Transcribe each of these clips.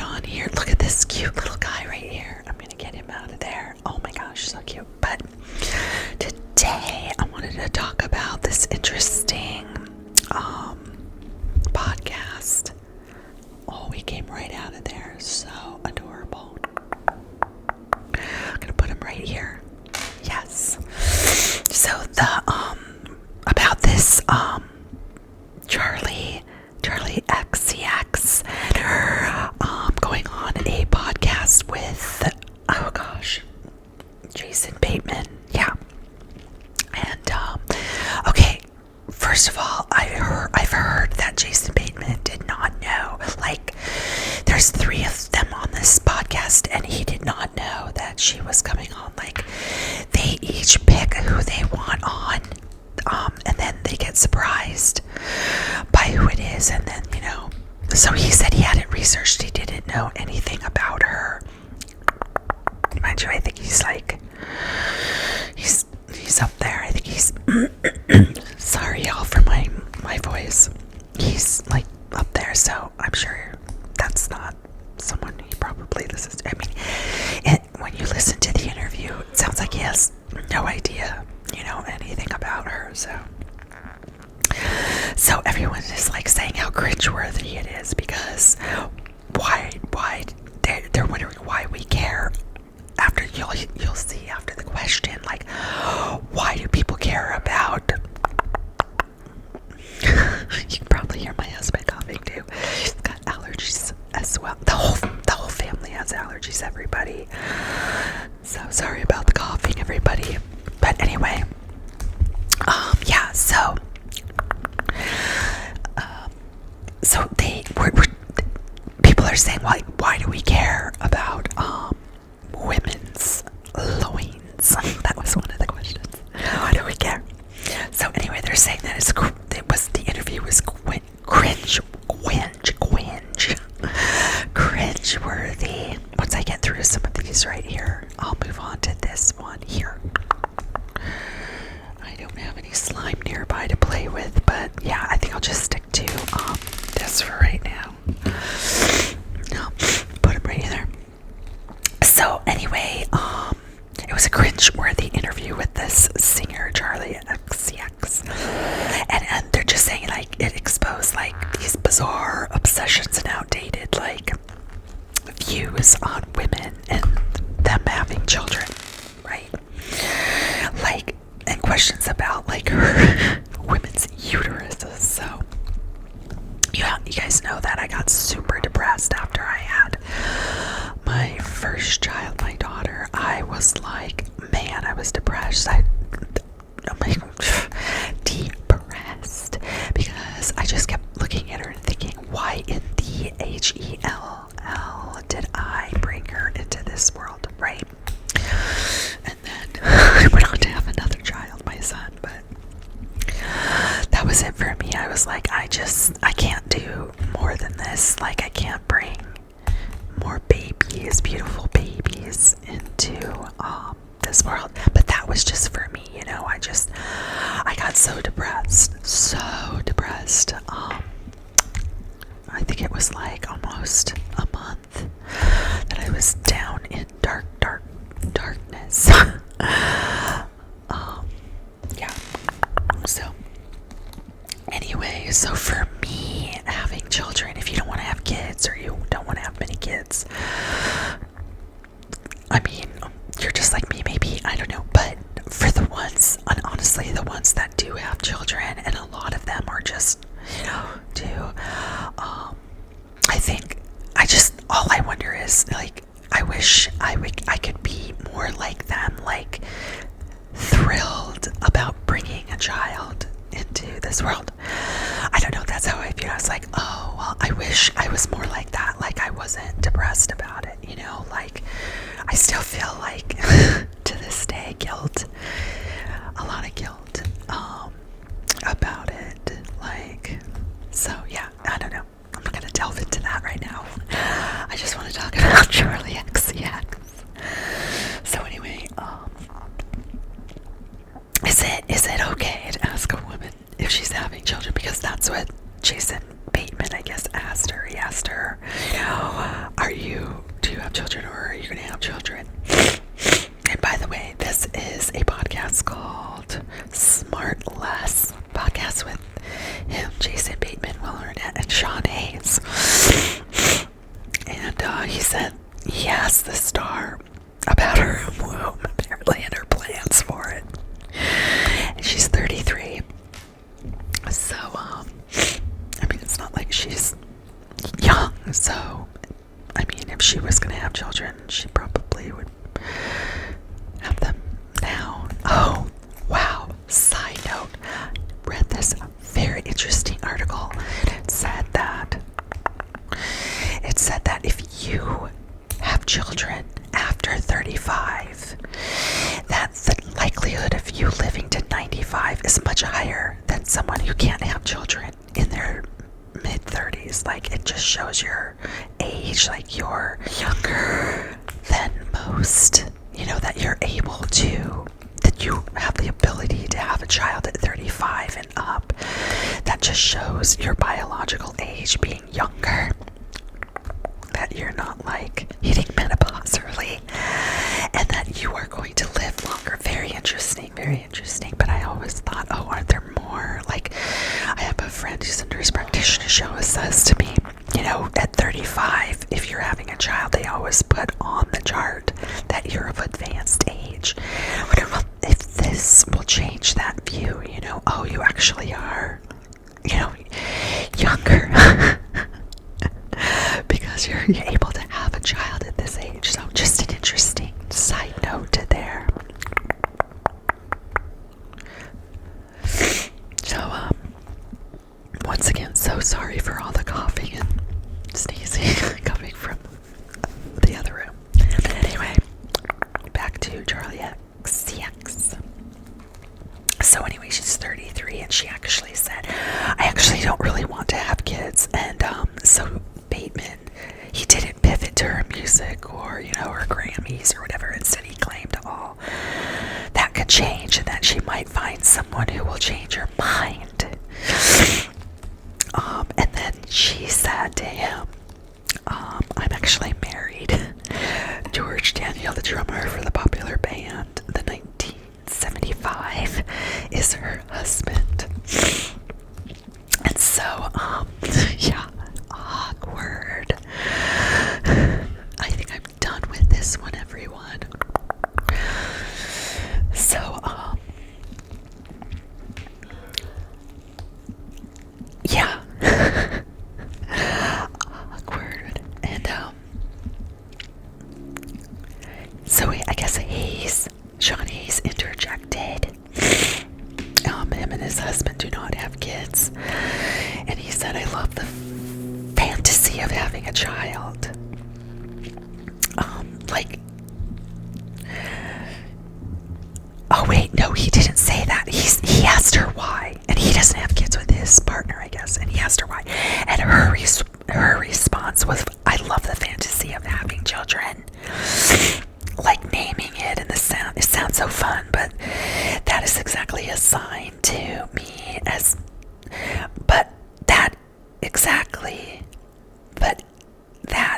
on here. Look at this cute little guy right here. I'm gonna get him out of there. Oh my gosh, so cute. But today I wanted to talk about this interesting podcast. Oh, he came right out of there. So adorable. I'm gonna put him right here. Yes. So the about this Charlie XCX and her going on a podcast with Jason Bateman. Yeah. And okay, first of all, I've heard that Jason Bateman did not know. Like, there's 3 of them on this podcast, and he did not know that she was coming on. Like, they each pick who they want on, and then they get surprised by who it is, and then, so he said he hadn't researched, he didn't know anything about her. Mind you, I think he's up there. I think he's sorry y'all for my voice. He's like up there, so I'm sure that's not someone he probably listens to. I mean, when you listen to the interview, it sounds like he has no idea, anything about her. So everyone is like saying how cringeworthy it is, because why they're wondering why we care. After you'll see after the question, like, why do people care about? You can probably hear my husband coughing too. He's got allergies as well. The whole family has allergies, everybody. So sorry about the coughing, everybody. But anyway, yeah. So they were people are saying, why do we care about women's loins? That was one of the questions. Why do we care? So anyway, they're saying that the interview was cringe-worthy. Once I get through some of these right here, I'll move on to this one here. I don't have any slime nearby to play with, but yeah, I think I'll just stick to this for right now. No, put him right there. So anyway, it was a cringe-worthy interview with this singer, Charlie XCX, and they're just saying, like, it exposed like these bizarre obsessions and outdated like views on women and them having children, right? Like, and questions about like her women's uteruses. So yeah, you guys know that I got super depressed after I had my first child, my daughter. I was like, man, I was depressed. I'm like, depressed, because I just kept looking at her and thinking, why in the HELL did I bring her into this world, right? And then I went on to have another child, my son, but that was it for me. I was like, I can't do more than this. Like, I can't bring more babies, beautiful babies, into this world. But that was just for me, I got so depressed. I think it was like almost a month that I was down in darkness. Yeah. So anyway, so for me, having children, if you don't want to have kids, or you don't want to have many kids, I mean, you're just like me, maybe, I don't know. But for the ones, and honestly, the ones that do have children, and a lot of them are just, I think, all I wonder is, like, I wish I could be more like them, like, thrilled about bringing a child into this world. I don't know, that's how I feel. I was like, oh, well, I wish I was more like that. Like, I wasn't depressed about it, like, I still feel like, to this day, a lot of guilt, about it, like, so, yeah, I don't know. I'm not gonna delve into that right now. I just want to talk about Charlie XCX. So anyway, is it okay to ask a woman if she's having children? Because that's what Jason Bateman, I guess, asked her. He asked her, are you children, or are you going to have children? And by the way, this is a podcast called Smart Less, podcast with him, Jason Bateman, Will Arnett, and Sean Hayes. And he said he asked the star about her womb, apparently, and her plans for it. And she's 33. So, I mean, it's not like she's young. So, I mean, if she was going to have children, she probably would have them now. Oh, wow. Side note. Read this very interesting article. It said that if you have children after 35, that the likelihood of you living to 95 is much higher than someone who can't have children in their mid-30s. Like, it just shows your age, like you're younger than most, you know, that you're able to, that you have the ability to have a child at 35 and up. That just shows your biological age being younger, that you're not like hitting menopause early, and that you are going to live longer. Very interesting, very interesting. But I always thought, oh, aren't there more? Like, I have a friend who's a nurse practitioner. She always says to me, you know, at 35, if you're having a child, they always put on the chart that you're of advanced age. I wonder if this will change that view, you know, oh, you actually are, you know, younger. Because you're able to have a child at this age. So just an interesting side note there. So, once again, so sorry for all the coughing and sneezing coming from the other room. But anyway, back to Charlie XCX. So anyway, she's 33, and she actually said, I actually don't really want to have kids. And so Bateman, he didn't pivot to her music or, you know, her Grammys or whatever. Instead, he claimed all that could change, and that she might find someone who will change her mind. And then she said to him, I'm actually married. George Daniel, the drummer for the popular band, the 1975, is her husband. And so, yeah, awkward. I think I'm done with this one, everyone. So, yeah. Awkward. And, so I guess Sean Hayes interjected. Him and his husband do not have kids. And he said, I love the fantasy of having a child. Oh wait, no, he didn't say that. He asked her why. And he doesn't have kids with his partner, I guess. And he asked her why. And her response was, I love the fantasy of having children. Like naming it, and it sounds so fun, but that is exactly a sign to me as, but that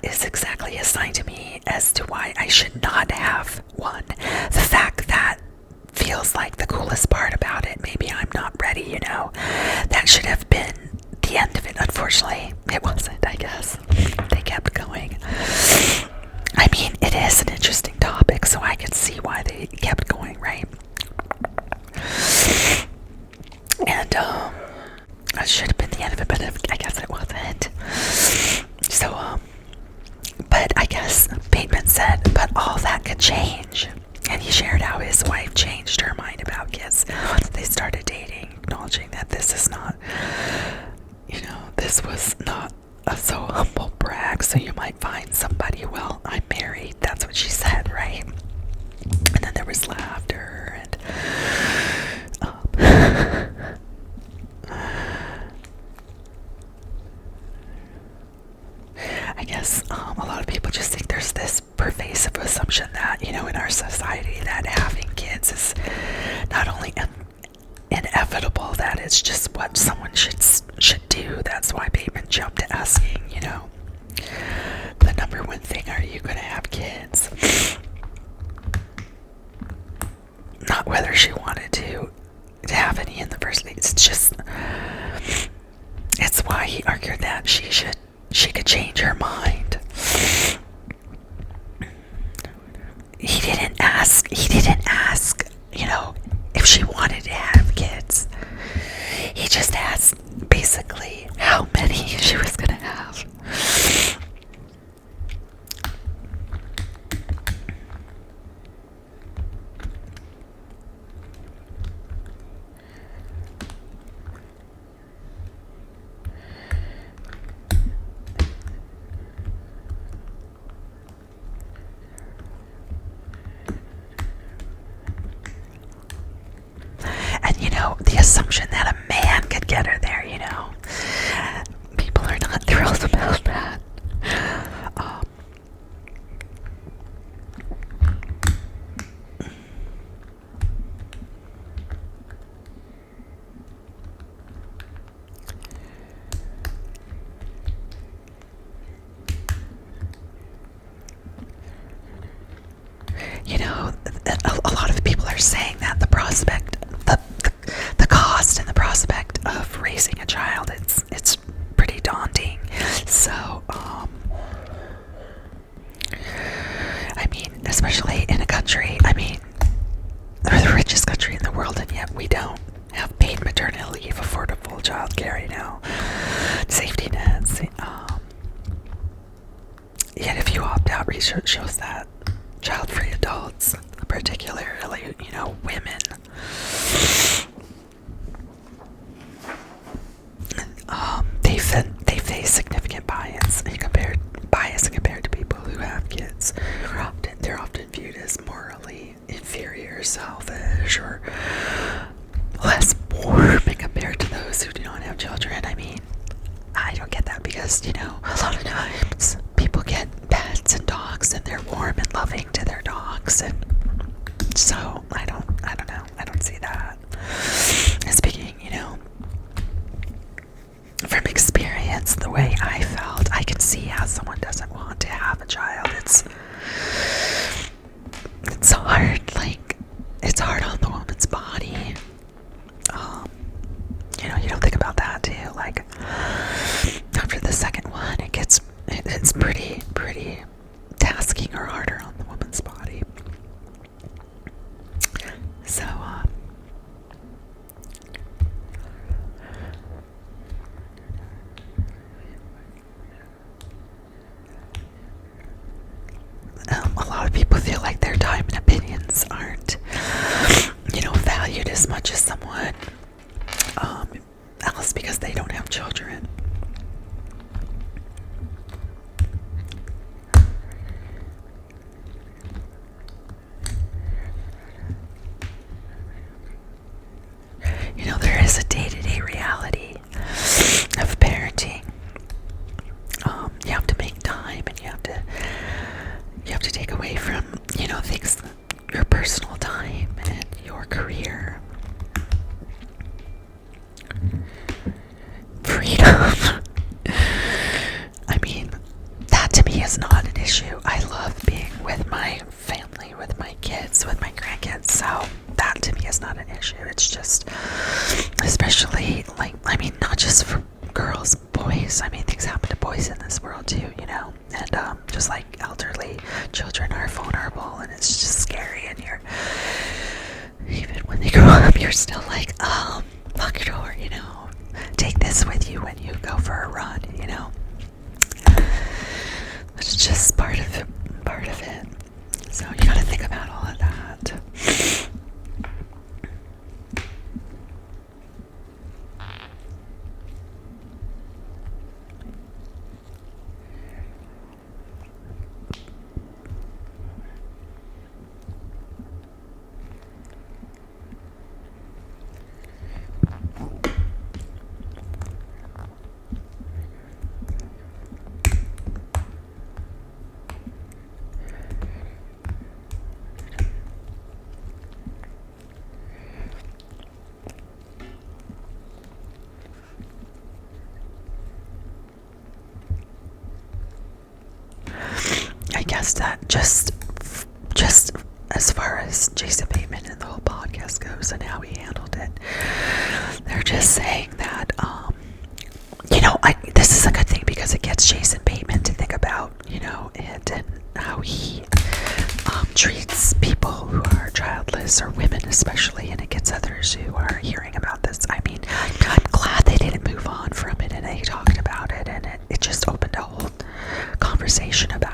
is exactly a sign to me as to why I should not have one. The fact that feels like the coolest part about it. Maybe I'm not ready, you know. That should have been the end of it. Unfortunately, it wasn't, I guess. They kept going. I mean, it is an interesting topic, so I can see why they kept going, right? And, that should have been the end of it, but I guess it wasn't. So, but I guess Bateman said, but all that could change. And he shared how his wife changed her mind about kids once they started dating, acknowledging that this is not, you know, this was not a so humble brag, so you might find somebody, well, I'm married, that's what she said, right? And then there was laughter, and I guess a lot of people just think there's this pervasive assumption that, you know, in our society that having kids is not only inevitable, that it's just what someone should do. That's why Bateman jumped to asking, you know, the number one thing, are you going to have he didn't ask, if she wanted to have kids. He just asked basically how many she was gonna have. And the assumption that a man could get her there, people are not thrilled about that. Um, a lot of people are saying that the cost and the prospect of raising a child, it's pretty daunting. So, I mean, especially in a country, we're the richest country in the world, and yet we don't have paid maternity leave, affordable child care, safety nets. Yet if you opt out, research shows that child-free adults, particularly, women, they face significant bias compared to people who have kids. They're often viewed as morally inferior, selfish, or less warm compared to those who do not have children. I don't get that because, a lot of times people get pets and dogs and they're warm and loving to their dogs, and so I don't know. I don't see that. And speaking, from experience, the way I felt, I can see how someone doesn't want to have a child. It's hard. It's hard on the woman's body. You don't think about that too. After the second one, it's pretty tasking or harder on the woman's body. So, a lot of people feel like their time and opinions aren't, valued as much as someone else because they don't have children. There is a day-to-day reality of parenting. You have to make time, and you have to take away from, things, your personal time and your career. Freedom. That to me is not an issue. I love being with my family, with my kids, with my grandkids, so that to me is not an issue. It's just, especially, not just for girls, boys. Things happen to boys in this world too, and just like elderly children are vulnerable, and it's just scary, and even when they grow up, you're still like, lock your door, take this with you when you go for a run, It's just part of it. So you gotta think about all of that. I guess that just as far as Jason Bateman and the whole podcast goes and how he handled it, they're just saying that, this is a good thing because it gets Jason Bateman to think about, it and how he treats people who are childless, or women especially, and it gets others who are hearing about this. I mean, I'm glad they didn't move on from it and they talked about it, and it just opened a whole conversation about